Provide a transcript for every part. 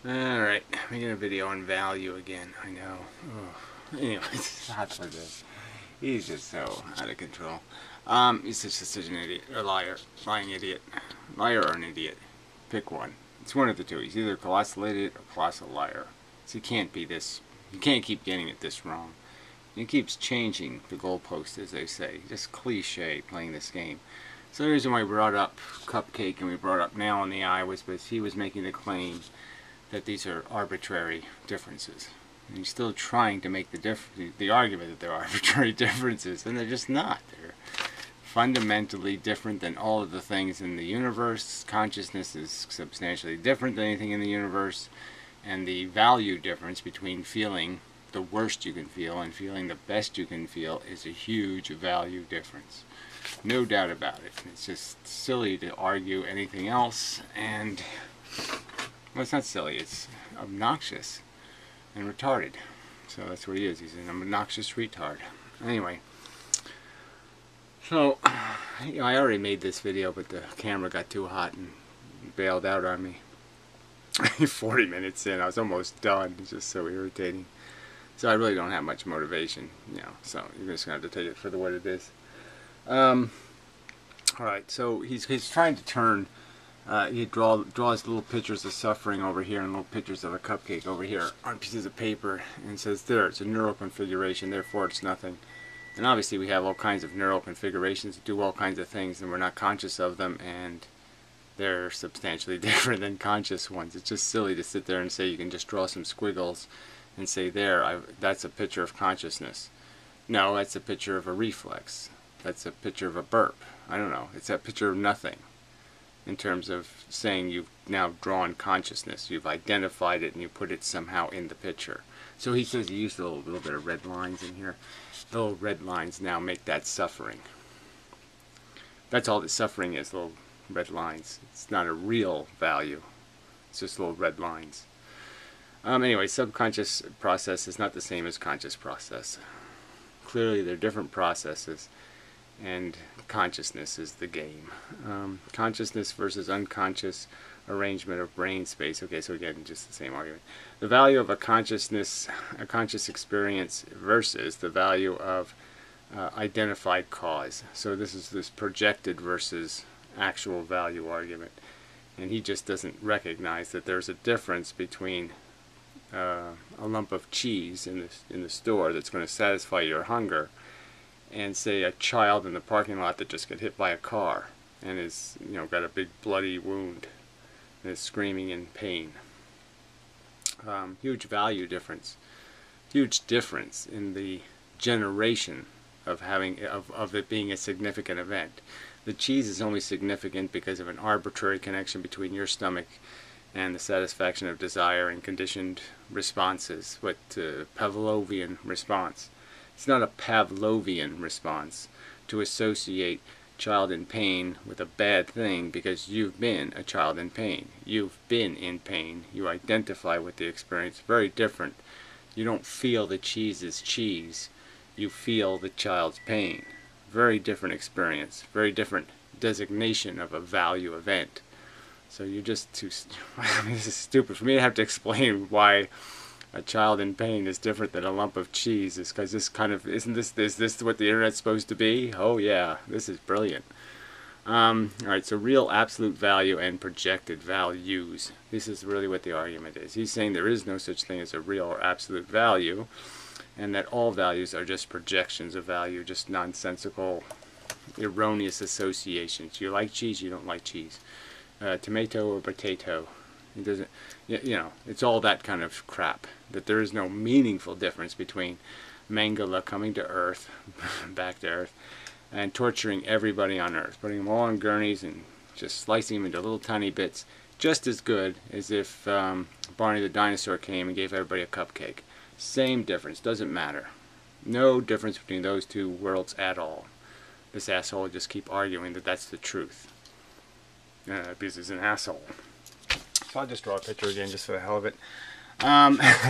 Alright, making a video on value again. I know. Anyway, that's what it is. He's just so out of control. He's just such an idiot. A liar. Lying idiot. Liar or an idiot. Pick one. It's one of the two. He's either a colossal idiot or a colossal liar. So he can't be this. You can't keep getting it this wrong. He keeps changing the goalpost, as they say. Just cliche playing this game. So the reason why we brought up Cupcake and we brought up Nail in the Eye was because he was making the claim that these are arbitrary differences. And he's still trying to make the argument that they're arbitrary differences, and they're just not. They're fundamentally different than all of the things in the universe. Consciousness is substantially different than anything in the universe, and the value difference between feeling the worst you can feel and feeling the best you can feel is a huge value difference. No doubt about it. It's just silly to argue anything else, and well, it's not silly, it's obnoxious and retarded. So that's what he is. He's an obnoxious retard. Anyway, so I already made this video, but the camera got too hot and bailed out on me. 40 minutes in, I was almost done. It's just so irritating. So I really don't have much motivation, so you're just going to have to take it for what it is. Alright, so he's trying to turn, he draws little pictures of suffering over here and little pictures of a cupcake over here on pieces of paper and says, there, it's a neural configuration, therefore it's nothing. And obviously we have all kinds of neural configurations that do all kinds of things and we're not conscious of them, and they're substantially different than conscious ones. It's just silly to sit there and say you can just draw some squiggles and say, there, that's a picture of consciousness. No, that's a picture of a reflex. That's a picture of a burp. I don't know. It's a picture of nothing in terms of saying you've now drawn consciousness. You've identified it and you put it somehow in the picture. So he says he used a little bit of red lines in here. The little red lines now make that suffering. That's all that suffering is, little red lines. It's not a real value. It's just little red lines. Anyway, subconscious process is not the same as conscious process. Clearly they're different processes, and consciousness is the game. Consciousness versus unconscious arrangement of brain space. Okay, so again, just the same argument. The value of a conscious experience versus the value of identified cause. So this is this projected versus actual value argument. And he just doesn't recognize that there's a difference between a lump of cheese in the store that's going to satisfy your hunger, and say a child in the parking lot that just got hit by a car and is got a big bloody wound and is screaming in pain. Huge value difference, huge difference in the generation of it being a significant event. The cheese is only significant because of an arbitrary connection between your stomach and the satisfaction of desire and conditioned responses, what Pavlovian response. It's not a Pavlovian response to associate child in pain with a bad thing because you've been a child in pain. You've been in pain. You identify with the experience. Very different. You don't feel the cheese is cheese. You feel the child's pain. Very different experience. Very different designation of a value event. So you're just too... I mean, this is stupid. For me to have to explain why a child in pain is different than a lump of cheese is because this kind of... is this what the internet's supposed to be? Oh yeah, this is brilliant. Alright, so real absolute value and projected values. This is really what the argument is. He's saying there is no such thing as a real or absolute value, and that all values are just projections of value, just nonsensical, erroneous associations. You like cheese, you don't like cheese. Tomato or potato. It doesn't, it's all that kind of crap. That there is no meaningful difference between Mangala coming to Earth, back to Earth, and torturing everybody on Earth, putting them all on gurneys and just slicing them into little tiny bits, just as good as if Barney the dinosaur came and gave everybody a cupcake. Same difference, doesn't matter. No difference between those two worlds at all. This asshole will just keep arguing that that's the truth. Because he's an asshole. So I'll just draw a picture again just for the hell of it.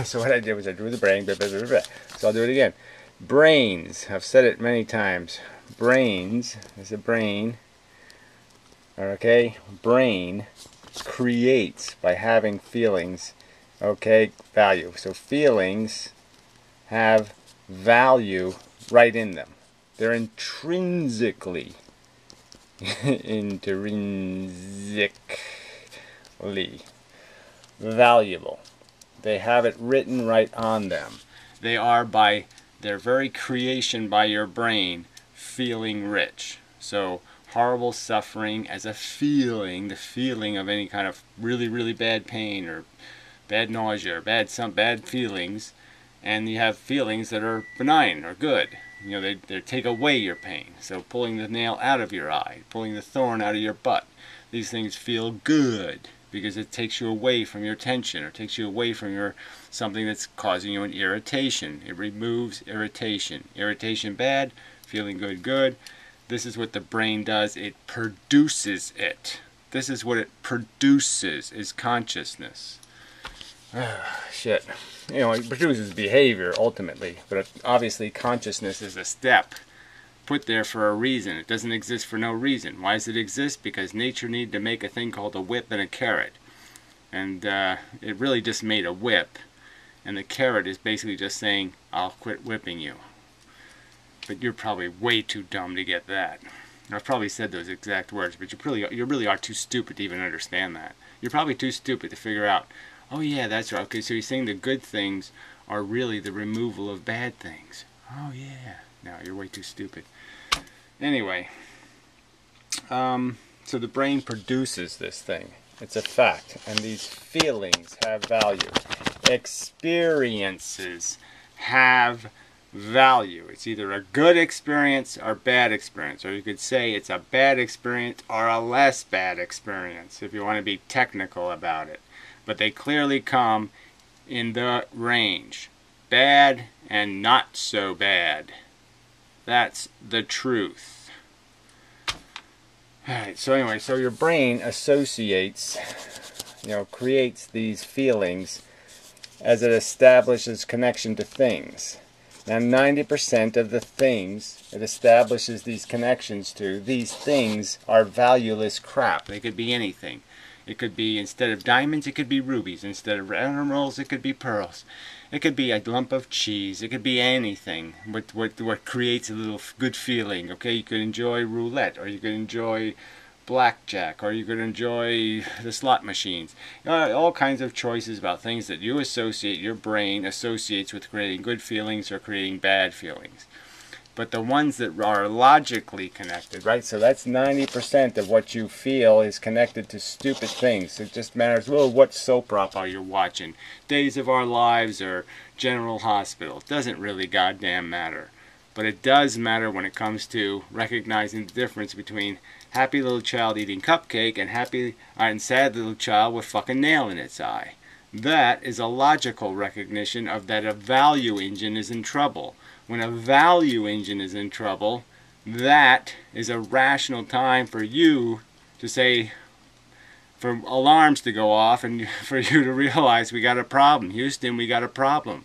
So what I did was I drew the brain. Blah, blah, blah, blah. So I'll do it again. Brains. I've said it many times. Brains. There's a brain. Okay? Brain creates by having feelings Okay, value. So feelings have value right in them. They're intrinsically valuable. They have it written right on them. They are, by their very creation by your brain, feeling rich. So horrible suffering as a feeling, the feeling of any kind of really, really bad pain or bad nausea or bad feelings, and you have feelings that are benign or good. You know, they take away your pain. So pulling the nail out of your eye, pulling the thorn out of your butt, these things feel good because it takes you away from your tension or takes you away from your something that's causing you an irritation. It removes irritation. Irritation bad, feeling good good. This is what the brain does. It produces it. This is what it produces, is consciousness. Shit. You know, it produces behavior ultimately, but obviously consciousness is a step put there for a reason. It doesn't exist for no reason. Why does it exist? Because nature needed to make a thing called a whip and a carrot. And it really just made a whip. And the carrot is basically just saying, I'll quit whipping you. But you're probably way too dumb to get that. I've probably said those exact words, but you really are too stupid to even understand that. You're probably too stupid to figure out, oh yeah, that's right. Okay, so you're saying the good things are really the removal of bad things. Oh yeah. No, you're way too stupid. Anyway, so the brain produces this thing. It's a fact. And these feelings have value. Experiences have value. It's either a good experience or bad experience. Or you could say it's a bad experience or a less bad experience, if you want to be technical about it. But they clearly come in the range. Bad and not so bad. That's the truth. Alright, so anyway, so your brain associates, creates these feelings as it establishes connection to things. Now 90% of the things it establishes these connections to, these things are valueless crap. They could be anything. It could be, instead of diamonds, it could be rubies. Instead of emeralds, it could be pearls. It could be a lump of cheese. It could be anything. What creates a little good feeling. Okay, you could enjoy roulette, or you could enjoy blackjack, or you could enjoy the slot machines. All kinds of choices about things that you associate, your brain associates with creating good feelings or creating bad feelings. But the ones that are logically connected, right? So that's 90% of what you feel is connected to stupid things. It just matters, well, what soap opera you're watching. Days of Our Lives or General Hospital. It doesn't really goddamn matter. But it does matter when it comes to recognizing the difference between happy little child eating cupcake and happy and sad little child with fucking nail in its eye. That is a logical recognition of that a value engine is in trouble. When a value engine is in trouble, that is a rational time for you to say, for alarms to go off and for you to realize we got a problem. Houston, we got a problem.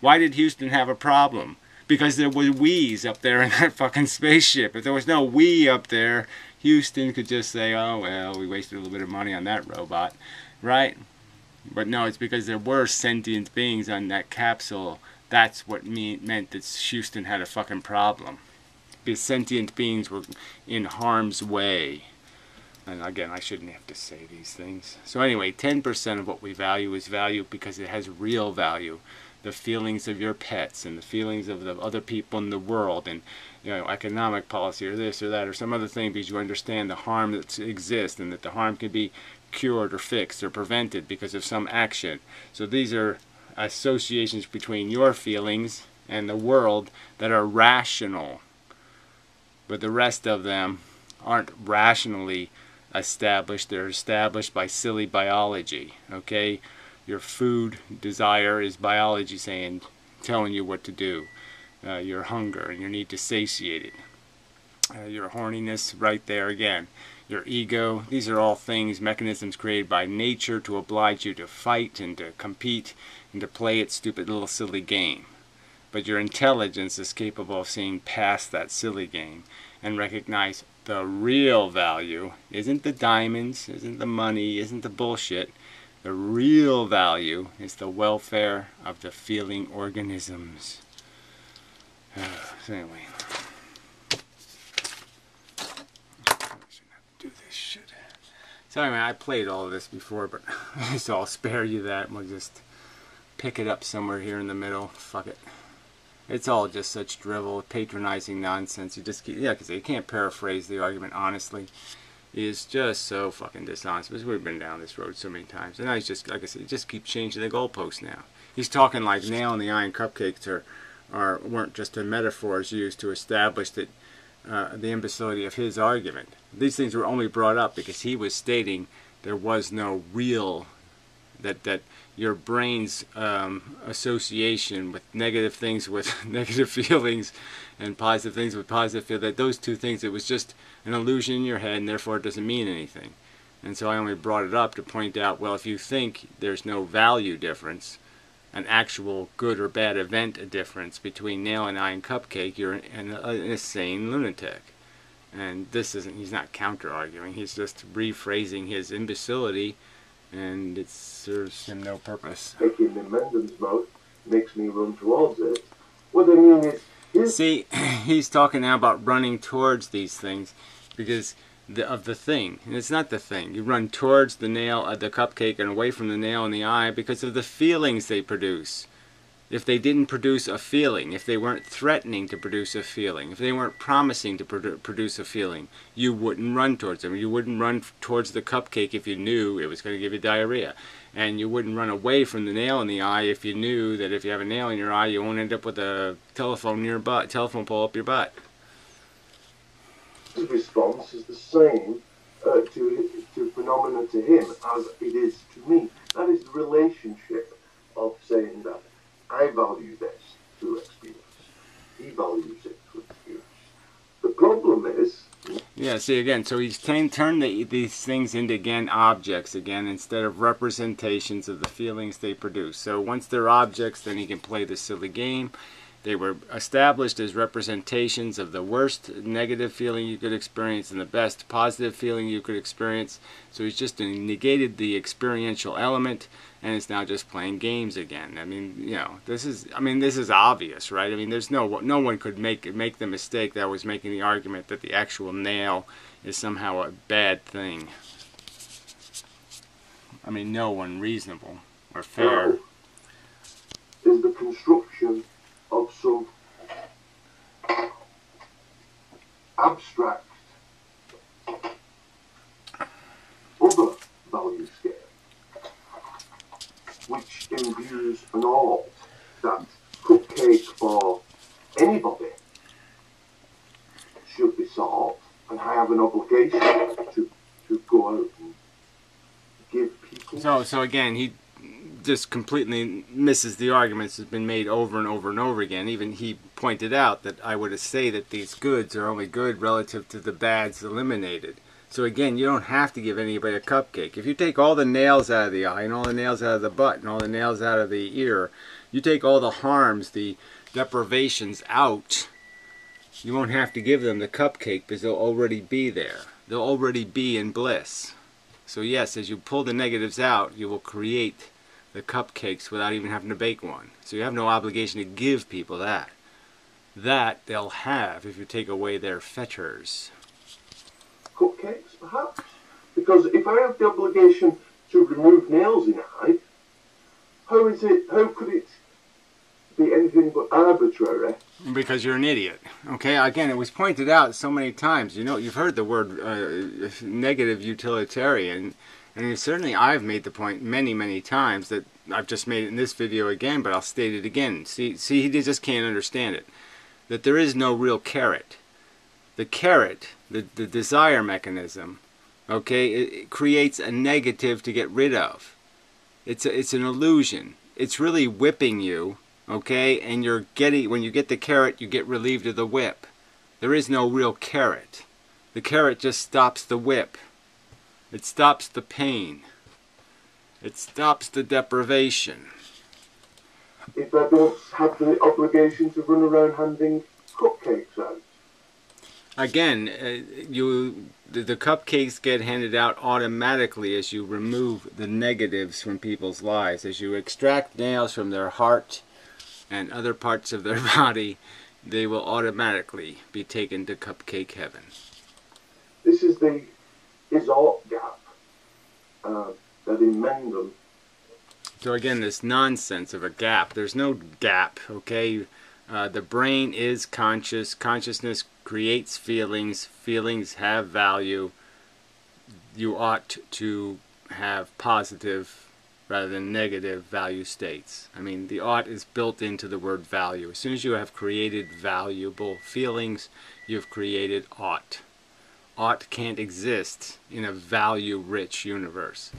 Why did Houston have a problem? Because there were we's up there in that fucking spaceship. If there was no we up there, Houston could just say, oh well, we wasted a little bit of money on that robot, right? But no, it's because there were sentient beings on that capsule. That's what meant that Houston had a fucking problem. Because sentient beings were in harm's way. And again, I shouldn't have to say these things. So anyway, 10% of what we value is value because it has real value. The feelings of your pets and the feelings of the other people in the world and economic policy or this or that or some other thing, because you understand the harm that exists and that the harm can be cured or fixed or prevented because of some action. So these are associations between your feelings and the world that are rational, but the rest of them aren't rationally established. They're established by silly biology. Okay, your food desire is biology telling you what to do. Your hunger and your need to satiate it. Your horniness, right there again. Your ego. These are all things, mechanisms created by nature to oblige you to fight and to compete and to play its stupid little silly game. But your intelligence is capable of seeing past that silly game and recognize the real value isn't the diamonds, isn't the money, isn't the bullshit. The real value is the welfare of the feeling organisms. So anyway, do this shit. So anyway, I played all of this before, but so I'll spare you that. We'll just pick it up somewhere here in the middle. Fuck it. It's all just such drivel, patronizing nonsense. You just keep, yeah, because you can't paraphrase the argument honestly. He is just so fucking dishonest. Because we've been down this road so many times. And now he's just, like I said, he just keeps changing the goalposts now. He's talking like nail in the eye and cupcakes weren't just the metaphors used to establish that the imbecility of his argument. These things were only brought up because he was stating there was no real, that your brain's association with negative things with negative feelings and positive things with positive feelings, that those two things, it was just an illusion in your head and therefore it doesn't mean anything. And so I only brought it up to point out, well, if you think there's no value difference, an actual good or bad event difference between nail and eye and cupcake, you're an insane lunatic. And this isn't, he's not counter-arguing, he's just rephrasing his imbecility, and it serves him no purpose. Taking inmendham's mouth makes me run towards it. What I mean is... See, he's talking now about running towards these things because of the thing. And it's not the thing. You run towards the nail, the cupcake, and away from the nail in the eye because of the feelings they produce. If they didn't produce a feeling, if they weren't threatening to produce a feeling, if they weren't promising to produce a feeling, you wouldn't run towards them. You wouldn't run towards the cupcake if you knew it was going to give you diarrhea. And you wouldn't run away from the nail in the eye if you knew that if you have a nail in your eye, you won't end up with a telephone in your butt, telephone pole up your butt. His response is the same to phenomena to him as it is to me. That is the relationship of saying that I value this through experience. He values it through experience. The problem is... Yeah, see again, so he's turned these things into, again, objects again, instead of representations of the feelings they produce. So once they're objects, then he can play this silly game. They were established as representations of the worst negative feeling you could experience and the best positive feeling you could experience. So he's just negated the experiential element, and it's now just playing games again. I mean, you know, this is obvious, right? I mean, there's no one could make the mistake that was making the argument that the actual nail is somehow a bad thing. I mean, no one reasonable or fair. Is the construction of some abstract other value scale which imbues an art that cupcake for anybody should be sought, and I have an obligation to go out and give people... So again, he just completely misses the arguments that's been made over and over and over again. Even he pointed out that I would say that these goods are only good relative to the bads eliminated. So again, you don't have to give anybody a cupcake. If you take all the nails out of the eye and all the nails out of the butt and all the nails out of the ear, you take all the harms, the deprivations out, you won't have to give them the cupcake because they'll already be there. They'll already be in bliss. So yes, as you pull the negatives out, you will create the cupcakes without even having to bake one. So you have no obligation to give people that. That they'll have if you take away their fetters. Cupcakes, perhaps? Because if I have the obligation to remove nails in eye, how could it be anything but arbitrary? Because you're an idiot. Okay, again, it was pointed out so many times. You know, you've heard the word negative utilitarian. And certainly I've made the point many, many times that I've just made it in this video again, but I'll state it again. See, he just can't understand it. That there is no real carrot. The carrot, the desire mechanism, okay, it creates a negative to get rid of. It's an illusion. It's really whipping you, okay, and when you get the carrot, you get relieved of the whip. There is no real carrot. The carrot just stops the whip. It stops the pain. It stops the deprivation. If I don't have the obligation to run around handing cupcakes out? Again, the cupcakes get handed out automatically as you remove the negatives from people's lives. As you extract nails from their heart and other parts of their body, they will automatically be taken to cupcake heaven. This is the is-ought gap that inmendham. So again, this nonsense of a gap. There's no gap, okay? The brain is conscious. Consciousness creates feelings. Feelings have value. You ought to have positive rather than negative value states. I mean, the ought is built into the word value. As soon as you have created valuable feelings, you've created ought. Ought can't exist in a value-rich universe.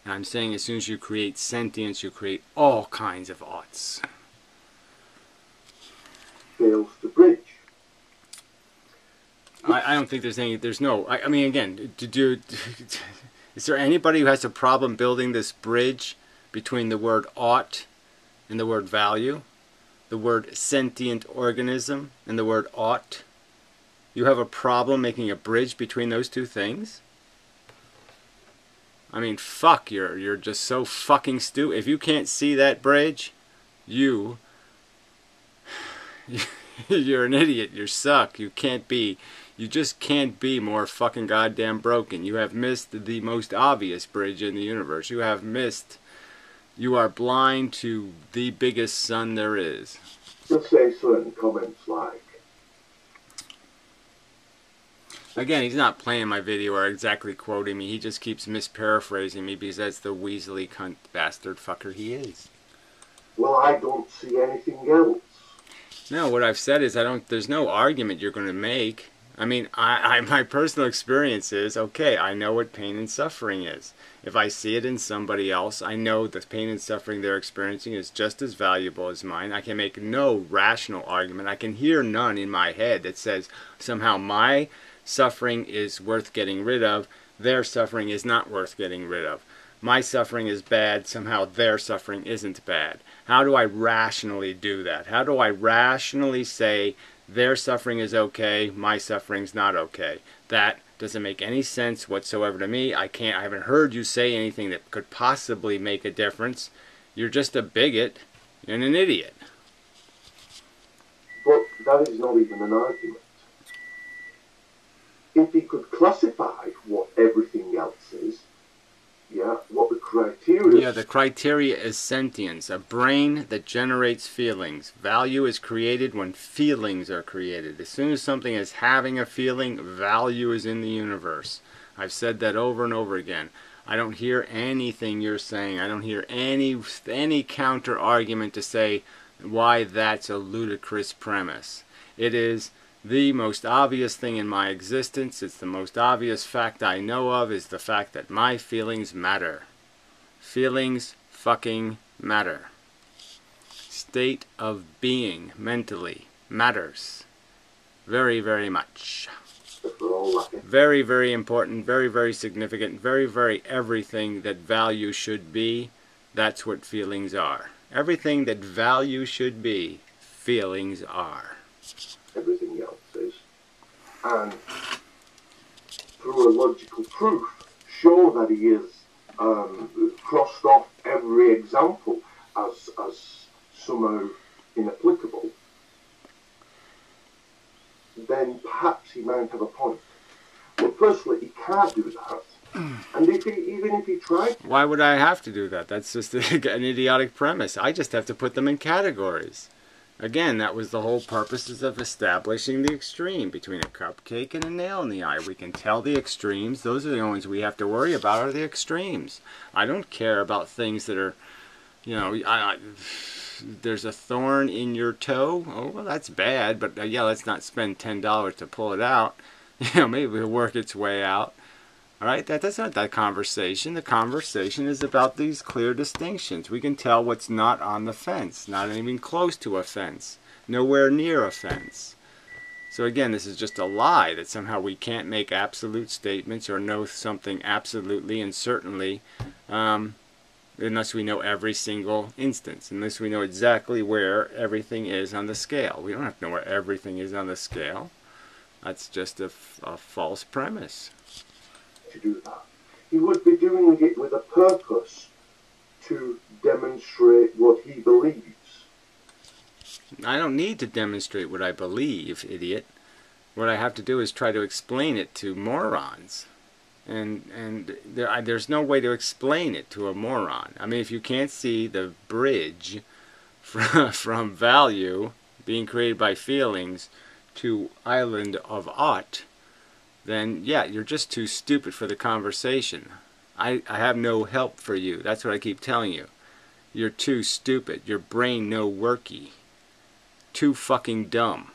And I'm saying as soon as you create sentience, you create all kinds of oughts. Fails to bridge. I don't think there's no, I mean, again, is there anybody who has a problem building this bridge between the word ought and the word value? The word sentient organism and the word ought? You have a problem making a bridge between those two things? I mean, fuck, you're just so fucking stupid. If you can't see that bridge, you're an idiot. You suck. You just can't be more fucking goddamn broken. You have missed the most obvious bridge in the universe. You are blind to the biggest sun there is. Just say certain comments like, again, he's not playing my video or exactly quoting me. He just keeps misparaphrasing me because that's the weaselly cunt bastard fucker he is. well, I don't see anything else. No, what I've said is there's no argument you're going to make. I mean, my personal experience is, okay, I know what pain and suffering is. If I see it in somebody else, I know the pain and suffering they're experiencing is just as valuable as mine. I can make no rational argument. I can hear none in my head that says somehow my suffering is worth getting rid of, their suffering is not worth getting rid of. My suffering is bad, somehow their suffering isn't bad. How do I rationally do that? How do I rationally say their suffering is okay, my suffering's not okay? That doesn't make any sense whatsoever to me. I haven't heard you say anything that could possibly make a difference. You're just a bigot and an idiot. But that is not even an argument. If he could classify what everything else is, yeah, what the criteria... Yeah, the criteria is sentience, a brain that generates feelings. Value is created when feelings are created. As soon as something is having a feeling, value is in the universe. I've said that over and over again. I don't hear anything you're saying. I don't hear any counter argument to say why that's a ludicrous premise. It is the most obvious thing in my existence. It's the most obvious fact I know of, is the fact that my feelings matter. Feelings fucking matter. State of being mentally matters. Very, very much. Very, very important, very, very significant, very, very everything that value should be, that's what feelings are. Everything that value should be, feelings are. Everything else is. And through a logical proof, show that he is crossed off every example as somehow inapplicable, then perhaps he might have a point. But firstly, he can't do that. And even if he tried... Why would I have to do that? That's just an idiotic premise. I just have to put them in categories. Again, that was the whole purpose of establishing the extreme between a cupcake and a nail in the eye. We can tell the extremes. Those are the only ones we have to worry about, are the extremes. I don't care about things that are, you know, there's a thorn in your toe. Oh, well, that's bad, but yeah, let's not spend $10 to pull it out. You know, maybe it'll work its way out. All right, that's not that conversation. The conversation is about these clear distinctions. We can tell what's not on the fence, not even close to a fence, nowhere near a fence. So again, this is just a lie that somehow we can't make absolute statements or know something absolutely and certainly unless we know every single instance, unless we know exactly where everything is on the scale. We don't have to know where everything is on the scale. That's just a false premise. to do that. He would be doing it with a purpose to demonstrate what he believes. I don't need to demonstrate what I believe, idiot. What I have to do is try to explain it to morons. And there's no way to explain it to a moron. I mean, if you can't see the bridge from value being created by feelings to island of ought, then yeah, you're just too stupid for the conversation. I have no help for you. That's what I keep telling you. You're too stupid. Your brain no worky. Too fucking dumb.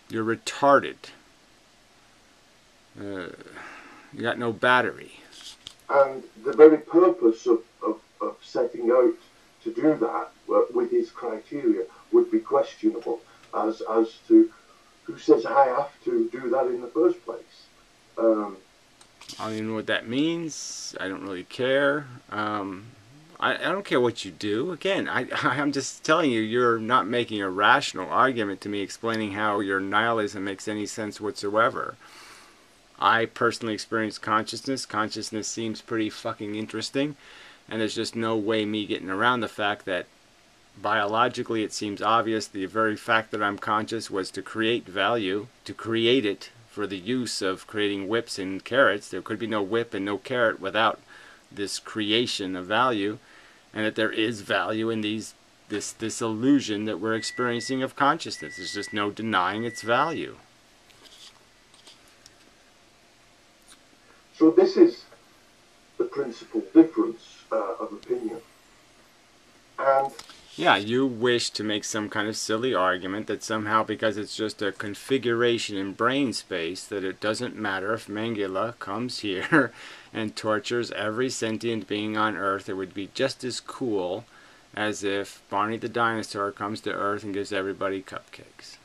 You're retarded. You got no battery. And the very purpose of setting out to do that with his criteria would be questionable as to who says I have to do that in the first place. I don't even know what that means. I don't really care. I don't care what you do. Again, I'm just telling you, you're not making a rational argument to me explaining how your nihilism makes any sense whatsoever. I personally experience consciousness. Consciousness seems pretty fucking interesting. And there's just no way me getting around the fact that biologically it seems obvious the very fact that I'm conscious was to create value, to create it for the use of creating whips and carrots. There could be no whip and no carrot without this creation of value. And that there is value in this illusion that we're experiencing of consciousness. There's just no denying its value. So this is the principal difference of opinion. And yeah, you wish to make some kind of silly argument that somehow because it's just a configuration in brain space that it doesn't matter if Mengele comes here and tortures every sentient being on Earth. It would be just as cool as if Barney the dinosaur comes to Earth and gives everybody cupcakes.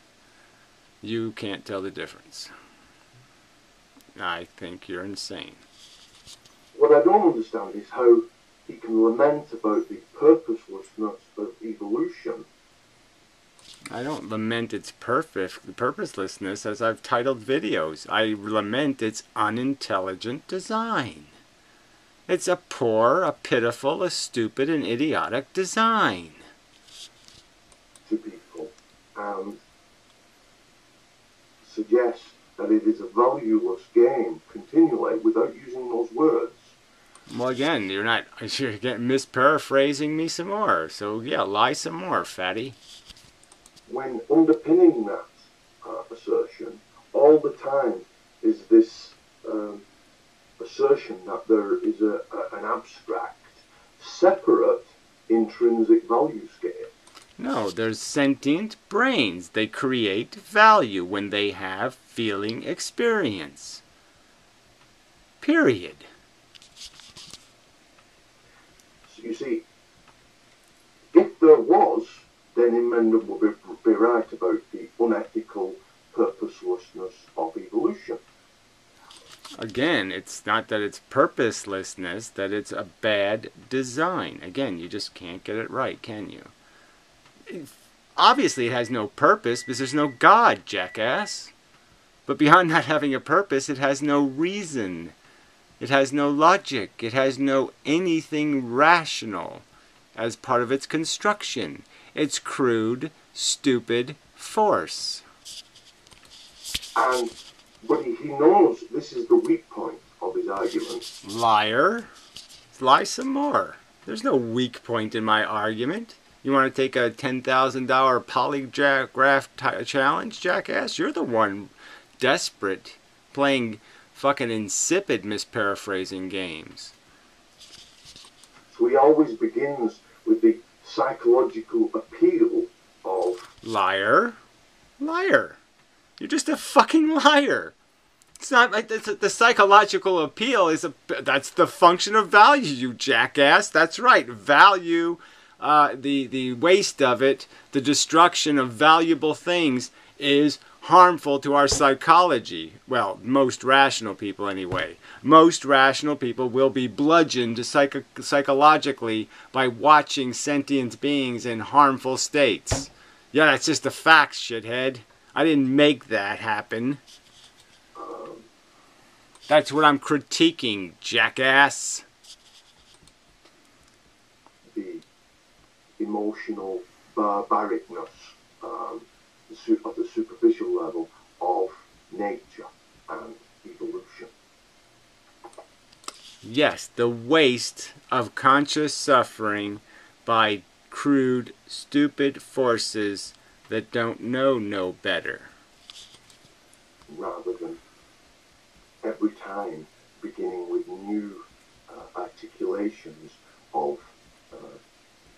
You can't tell the difference. I think you're insane. What I don't understand is how he can lament about the purposelessness of evolution. I don't lament its purposelessness as I've titled videos. I lament its unintelligent design. It's a poor, a pitiful, a stupid, and idiotic design. To people and suggest that it is a valueless game continually without using those words. Well, again, you're getting misparaphrasing me some more. So, yeah, lie some more, fatty. When underpinning that assertion, all the time is this assertion that there is an abstract, separate, intrinsic value scale. No, there's sentient brains. They create value when they have feeling experience. Period. You see, if there was, then inmendham would be right about the unethical purposelessness of evolution. Again, it's not that it's purposelessness, that it's a bad design. Again, you just can't get it right, can you? Obviously, it has no purpose because there's no God, jackass. But beyond not having a purpose, it has no reason. It has no logic. It has no anything rational as part of its construction. It's crude, stupid force. But he knows this is the weak point of his argument. Liar. Lie some more. There's no weak point in my argument. You want to take a $10,000 polygraph challenge, jackass? You're the one desperate, playing fucking insipid misparaphrasing games. So he always begins with the psychological appeal of... Liar. Liar. You're just a fucking liar. It's not like the psychological appeal is that's the function of value, you jackass. That's right. Value, the waste of it, the destruction of valuable things is harmful to our psychology. Well, most rational people anyway. Most rational people will be bludgeoned psychologically by watching sentient beings in harmful states. Yeah, that's just a fact, shithead. I didn't make that happen. That's what I'm critiquing, jackass. The emotional barbaricness of the superficial level of nature and evolution. Yes, the waste of conscious suffering by crude, stupid forces that don't know no better. Rather than every time beginning with new articulations of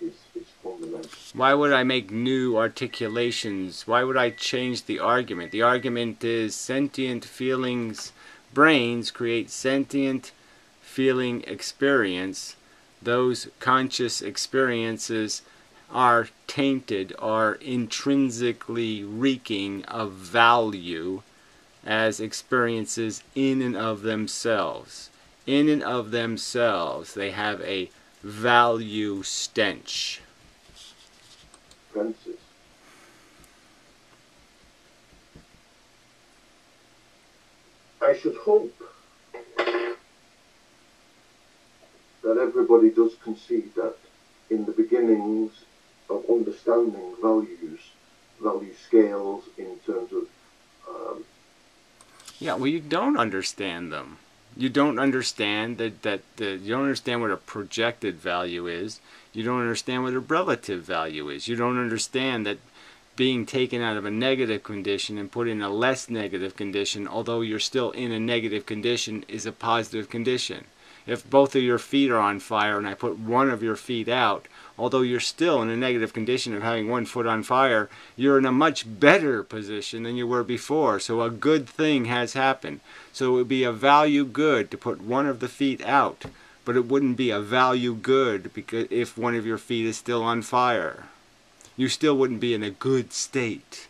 his fundamentals. Why would I make new articulations? Why would I change the argument? The argument is sentient feelings, brains create sentient feeling experience. Those conscious experiences are tainted, are intrinsically reeking of value as experiences in and of themselves. In and of themselves, they have a value stench. Fences. I should hope that everybody does concede that in the beginnings of understanding values, value scales in terms of Yeah, well, you don't understand them. You don't understand you don't understand what a projected value is. You don't understand what a relative value is. You don't understand that being taken out of a negative condition and put in a less negative condition, although you're still in a negative condition, is a positive condition. If both of your feet are on fire and I put one of your feet out, although you're still in a negative condition of having one foot on fire, you're in a much better position than you were before. So a good thing has happened. So it would be a value good to put one of the feet out, but it wouldn't be a value good because if one of your feet is still on fire. You still wouldn't be in a good state.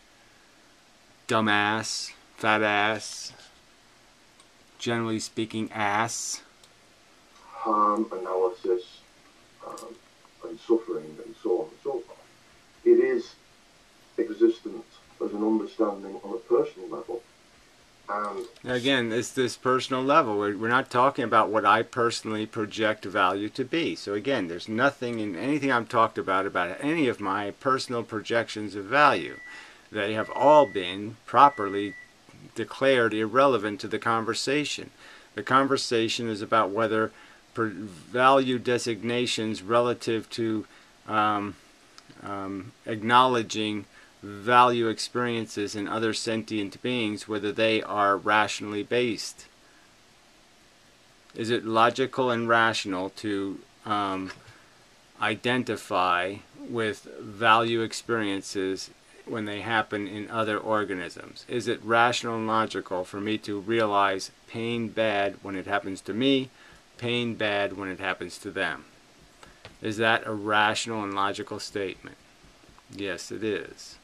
Dumbass, fat ass, generally speaking ass. harm analysis and suffering and so on and so forth. It is existent as an understanding on a personal level. And again, it's this personal level. We're not talking about what I personally project value to be. So again, there's nothing in anything I've talked about any of my personal projections of value. They have all been properly declared irrelevant to the conversation. The conversation is about whether value designations relative to acknowledging value experiences in other sentient beings, whether they are rationally based. Is it logical and rational to identify with value experiences when they happen in other organisms? Is it rational and logical for me to realize pain bad when it happens to me, pain bad when it happens to them? Is that a rational and logical statement? Yes, it is.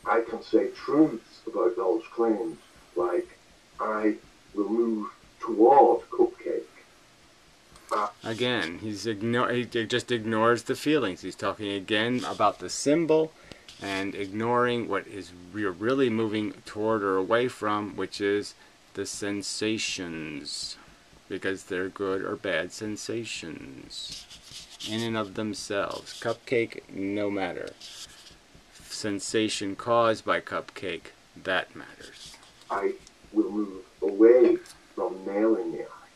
I can say truths about those claims, like I will move toward cupcake. Again, he just ignores the feelings. He's talking again about the symbol and ignoring what is we're really moving toward or away from, which is the sensations, because they're good or bad sensations in and of themselves. Cupcake, no matter. Sensation caused by cupcake, that matters. I will move away from nailing the eye.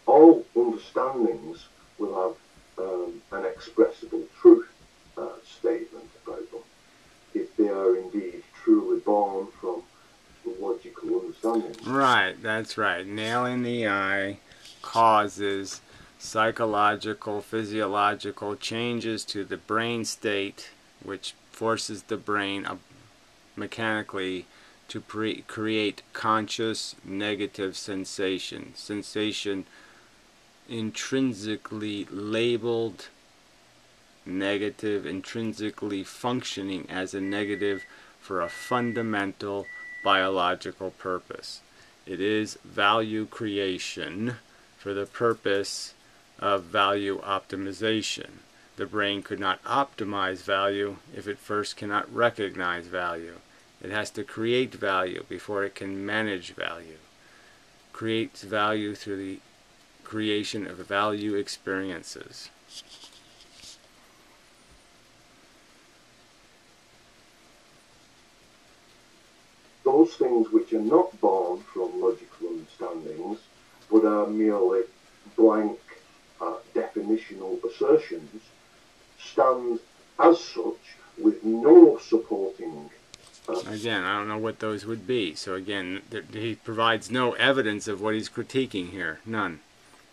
All understandings will have an expressible truth statement about them, if they are indeed truly born from logical understanding. Right, that's right. Nailing the eye causes psychological, physiological changes to the brain state, which forces the brain mechanically to create conscious negative sensation. Sensation intrinsically labeled negative, intrinsically functioning as a negative for a fundamental biological purpose. It is value creation for the purpose of value optimization. The brain could not optimize value if it first cannot recognize value. It has to create value before it can manage value. creates value through the creation of value experiences. Those things which are not born from logical understandings, but are merely blank definitional assertions, stand as such with no supporting. Again, I don't know what those would be. So again, he provides no evidence of what he's critiquing here. None.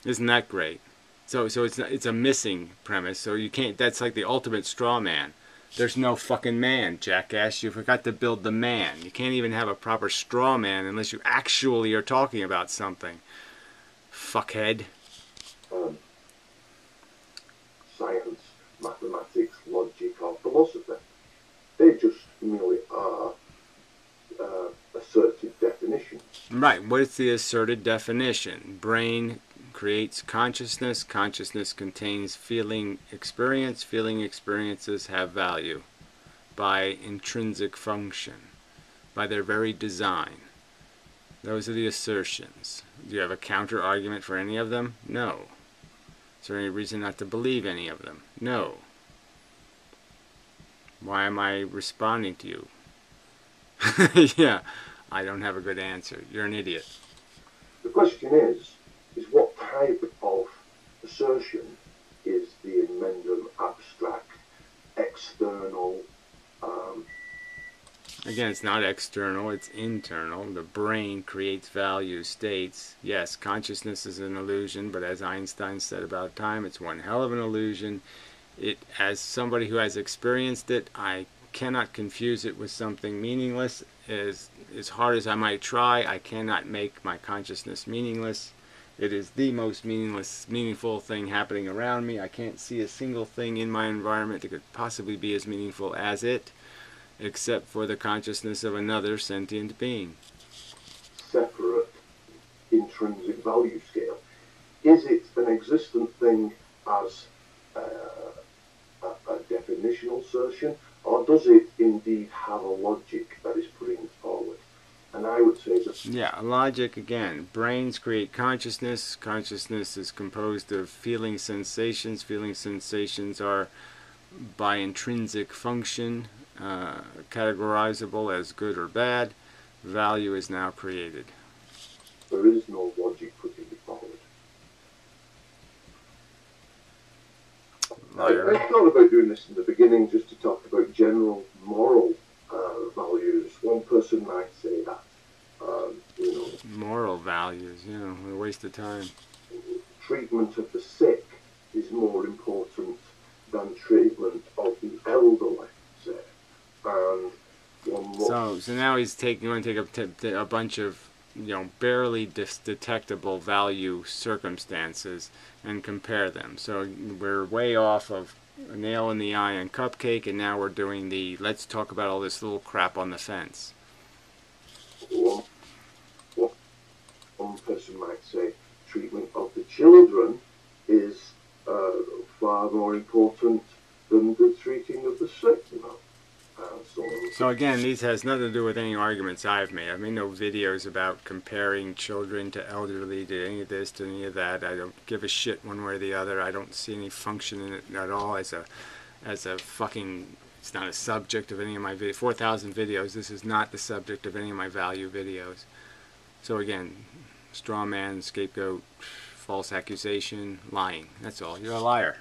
Isn't that great? So it's a missing premise. So you can't. That's like the ultimate straw man. There's no fucking man, jackass. You forgot to build the man. You can't even have a proper straw man unless you actually are talking about something. Fuckhead. Science, mathematics, logic, or philosophy. They just merely are asserted definitions. Right. What is the asserted definition? Brain creates consciousness. Consciousness contains feeling experience. Feeling experiences have value by intrinsic function, by their very design. Those are the assertions. Do you have a counter argument for any of them? No. Is there any reason not to believe any of them? No. Why am I responding to you? Yeah, I don't have a good answer. You're an idiot. The question is what type of assertion is the inmendham abstract, external? Again, it's not external, it's internal. The brain creates value states. Yes, consciousness is an illusion, but as Einstein said about time, it's one hell of an illusion. As somebody who has experienced it, I cannot confuse it with something meaningless. As hard as I might try, I cannot make my consciousness meaningless. It is the most meaningful thing happening around me. I can't see a single thing in my environment that could possibly be as meaningful as it, except for the consciousness of another sentient being. Separate intrinsic value scale. Is it an existent thing as a definitional assertion, or does it indeed have a logic that is putting it forward? And I would say that... Yeah, logic again. Brains create consciousness. Consciousness is composed of feeling sensations. Feeling sensations are by intrinsic function categorizable as good or bad. Value is now created. There is no logic putting it forward. I thought about doing this in the beginning just to talk about general moral values. One person might say that, moral values, a waste of time. Treatment of the sick is more important than treatment of the elderly, say. And so now he's going to take a bunch of barely detectable value circumstances and compare them. So we're way off of a nail in the eye and cupcake, and now we're doing the let's talk about all this little crap on the fence. One person might say treatment of the children is far more important than the treating of the sick, So again, these has nothing to do with any arguments I've made. I've made no videos about comparing children to elderly, to any of this, to any of that. I don't give a shit one way or the other. I don't see any function in it at all as a fucking... It's not a subject of any of my videos. 4,000 videos. This is not the subject of any of my value videos. So again, straw man, scapegoat, false accusation, lying. That's all. You're a liar.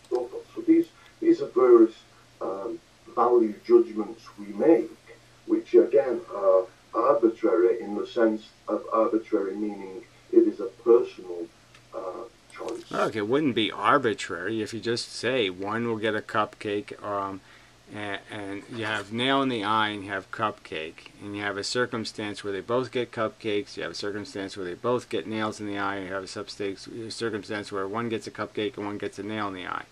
So these are various value judgments we make, which again are arbitrary in the sense of arbitrary meaning it is a personal choice. Okay, it wouldn't be arbitrary if you just say one will get a cupcake, and you have nail in the eye and you have cupcake, and you have a circumstance where they both get cupcakes, you have a circumstance where they both get nails in the eye, and you have a circumstance where one gets a cupcake and one gets a nail in the eye.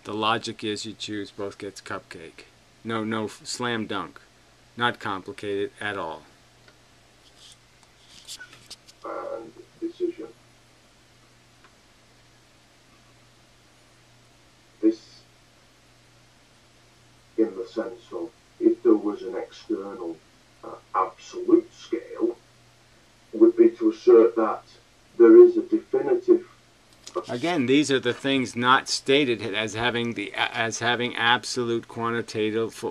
The logic is you choose both gets cupcake. No slam dunk. Not complicated at all. And decision. This, in the sense of, if there was an external absolute scale, would be to assert that there is a definitive. Again, these are the things not stated as having absolute quantitative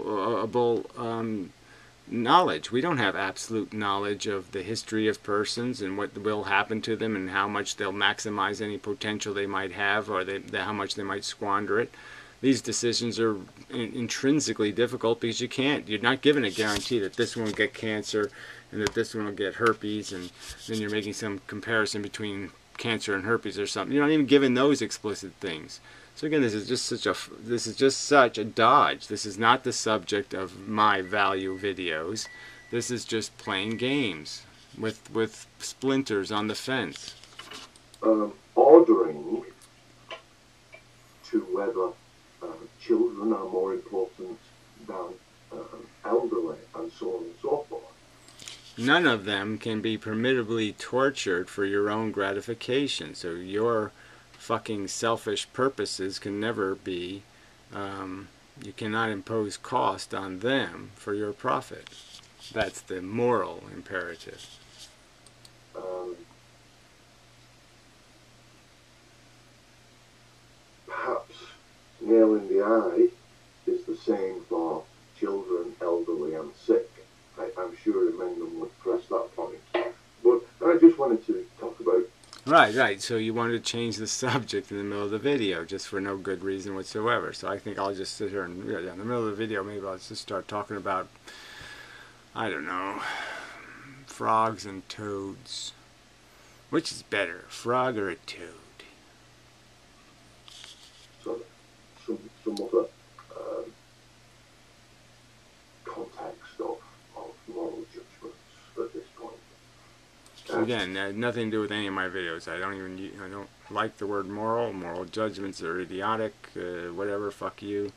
knowledge. We don't have absolute knowledge of the history of persons and what will happen to them and how much they'll maximize any potential they might have, or how much they might squander it. These decisions are intrinsically difficult because you're not given a guarantee that this one will get cancer and that this one will get herpes, and then you're making some comparison between cancer and herpes or something. You're not even given those explicit things. So again, this is just such a dodge. This is not the subject of my value videos. This is just playing games with splinters on the fence. Ordering to whether children are more important than elderly, and so on and so forth. None of them can be permittably tortured for your own gratification. So your fucking selfish purposes can never be, you cannot impose cost on them for your profit. That's the moral imperative. Perhaps nail in the eye is the same for children, elderly and sick. I'm sure inmendham would press that point. But I just wanted to talk about... Right. So you wanted to change the subject in the middle of the video just for no good reason whatsoever. So I think I'll just sit here and, in the middle of the video, maybe I'll just start talking about, I don't know, frogs and toads. Which is better, a frog or a toad? So, some other context of moral judgments at this point. Again, nothing to do with any of my videos. I don't like the word moral. Moral judgments are idiotic. Whatever, fuck you.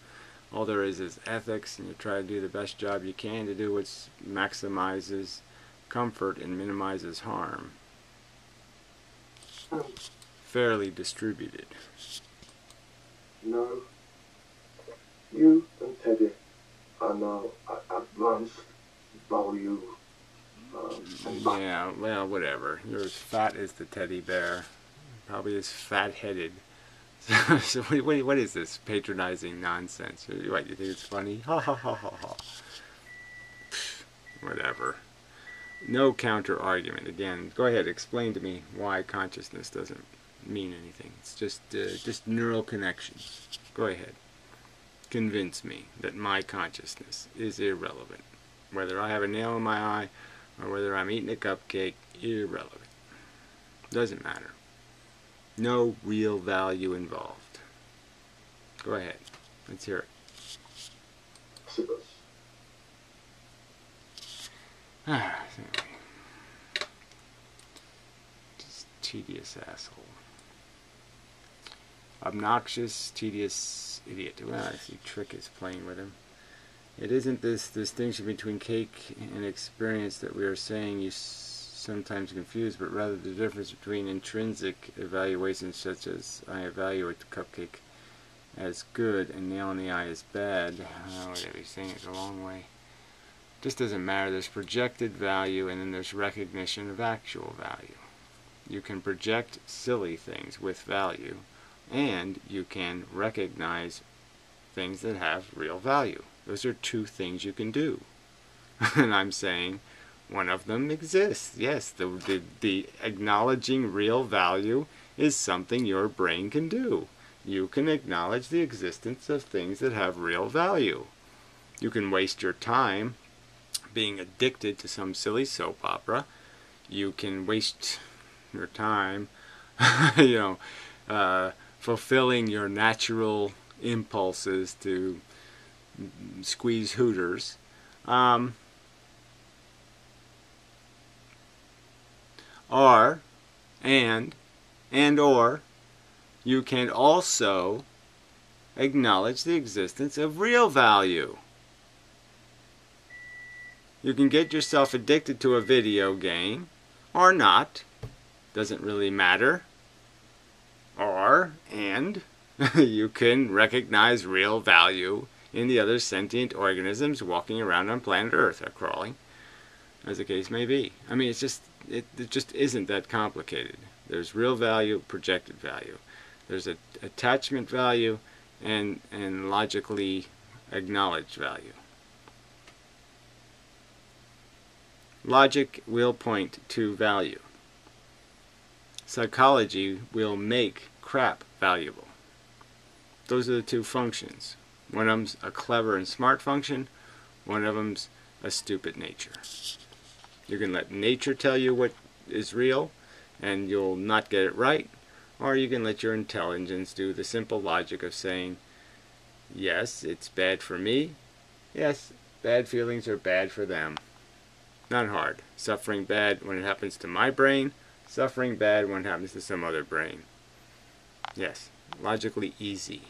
All there is ethics, and you try to do the best job you can to do what maximizes comfort and minimizes harm. Fairly distributed. No, you and Teddy are now advanced value. Yeah, well, whatever. You're as fat as the teddy bear. Probably as fat-headed. So what is this patronizing nonsense? What, you think it's funny? Ha ha ha ha ha. Whatever. No counter-argument. Again, go ahead, explain to me why consciousness doesn't mean anything. It's just neural connections. Go ahead. Convince me that my consciousness is irrelevant. Whether I have a nail in my eye or whether I'm eating a cupcake, irrelevant. Doesn't matter. No real value involved. Go ahead. Let's hear it. Just tedious asshole. Obnoxious, tedious idiot. Well, I see Trick is playing with him. It isn't this distinction between cake and experience that we are saying you sometimes confuse, but rather the difference between intrinsic evaluations such as I evaluate the cupcake as good and nail in the eye as bad. Whatever he's saying, it's a long way. Just doesn't matter. There's projected value and then there's recognition of actual value. You can project silly things with value, and you can recognize things that have real value. Those are two things you can do. And I'm saying one of them exists. Yes, the acknowledging real value is something your brain can do. You can acknowledge the existence of things that have real value. You can waste your time being addicted to some silly soap opera. You can waste your time, fulfilling your natural impulses to squeeze hooters. Or you can also acknowledge the existence of real value. You can get yourself addicted to a video game, or not. Doesn't really matter. And you can recognize real value in the other sentient organisms walking around on planet Earth or crawling. as the case may be. I mean, it just isn't that complicated. There's real value, projected value. There's a attachment value and logically acknowledged value. Logic will point to value. Psychology will make crap valuable. Those are the two functions. One of them's a clever and smart function. One of them's a stupid nature. You can let nature tell you what is real and you'll not get it right, or you can let your intelligence do the simple logic of saying, yes, it's bad for me. Yes, bad feelings are bad for them. Not hard. Suffering bad when it happens to my brain, suffering bad when it happens to some other brain. Yes, logically easy.